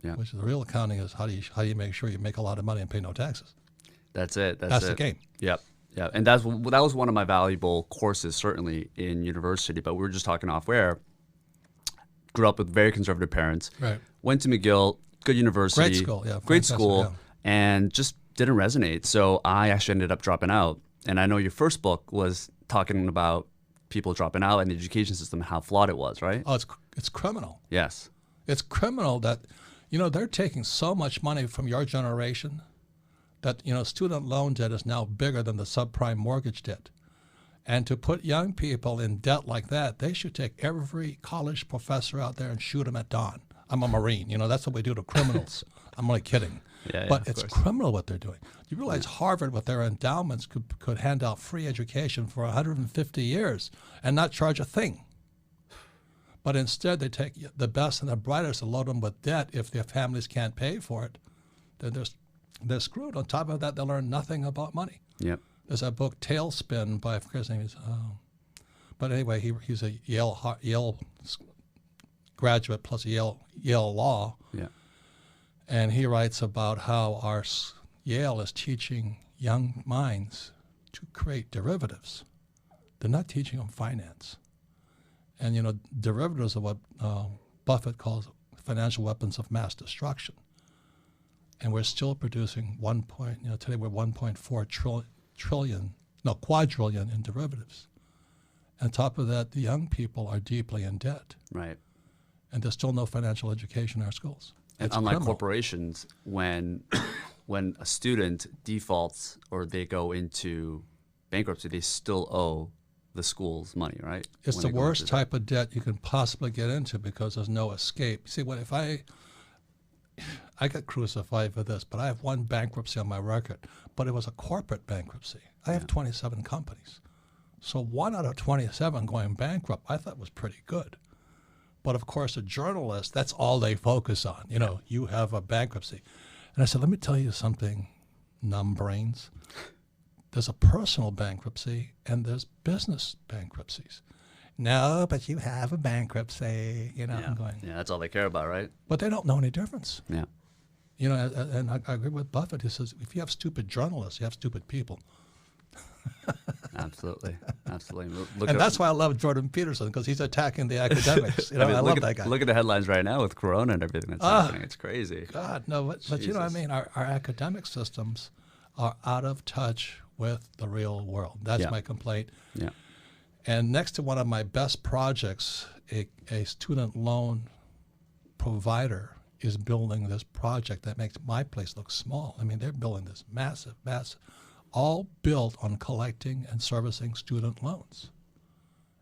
Yeah. Which is the real accounting is how do you make sure you make a lot of money and pay no taxes? That's it. That's the game. Yep. Yeah. And that was one of my valuable courses, certainly in university, but we were just talking off air. Grew up with very conservative parents. Right. Went to McGill, good university. Great school, yeah. Great Fantastic, school, yeah. and just didn't resonate. So I actually ended up dropping out. And I know your first book was talking about people dropping out and the education system, how flawed it was, right? Oh, it's criminal. Yes. It's criminal that, they're taking so much money from your generation that, student loan debt is now bigger than the subprime mortgage debt. And to put young people in debt like that, they should take every college professor out there and shoot them at dawn. I'm a Marine. That's what we do to criminals. I'm only kidding. Yeah, but it's course. criminal what they're doing. You realize Harvard, with their endowments, could hand out free education for 150 years and not charge a thing. But instead, they take the best and the brightest and load them with debt. If their families can't pay for it, then they're screwed. On top of that, they learn nothing about money. Yep. There's a book, Tailspin, by, I forget his name. But anyway, he's a Yale graduate plus Yale Law. Yeah. And he writes about how Yale is teaching young minds to create derivatives. They're not teaching them finance. And, derivatives are what Buffett calls financial weapons of mass destruction. And we're still producing today we're 1.4 quadrillion in derivatives. On top of that, the young people are deeply in debt. Right. And there's still no financial education in our schools. And It's unlike criminal. corporations, when a student defaults or they go into bankruptcy, they still owe the schools money, right? It's When the they go worst into type of debt you can possibly get into because there's no escape. See, if I got crucified for this, but I have one bankruptcy on my record, but it was a corporate bankruptcy. I have 27 companies. So 1 out of 27 going bankrupt, I thought was pretty good. But of course, a journalist, that's all they focus on. You have a bankruptcy. And I said, let me tell you something, numbbrains. There's a personal bankruptcy and there's business bankruptcies. No, but you have a bankruptcy. I'm going. Yeah, that's all they care about, right? But they don't know any difference. Yeah. And I agree with Buffett. He says, if you have stupid journalists, you have stupid people. Absolutely. And that's why I love Jordan Peterson, because he's attacking the academics. I love that guy. Look at the headlines right now with Corona and everything that's happening. It's crazy. God, no, but you know what I mean? Our academic systems are out of touch with the real world. That's my complaint. Yeah. And next to one of my best projects, a student loan provider is building this project that makes my place look small. I mean, they're building this massive, all built on collecting and servicing student loans.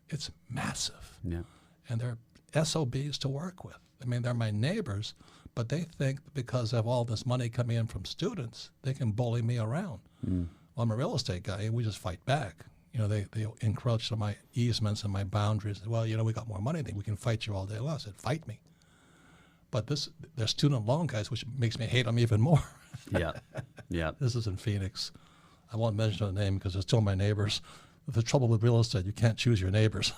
It's massive. Yeah. And they're SOBs to work with. I mean, they're my neighbors, but they think because of all this money coming in from students, they can bully me around. Well, I'm a real estate guy, and we just fight back. They encroach on my easements and my boundaries. Well, we got more money than we can fight you all day long. I said, fight me. But they're student loan guys, which makes me hate them even more. Yeah. Yeah. This is in Phoenix. I won't mention the name because they're still my neighbors. The trouble with real estate, you can't choose your neighbors.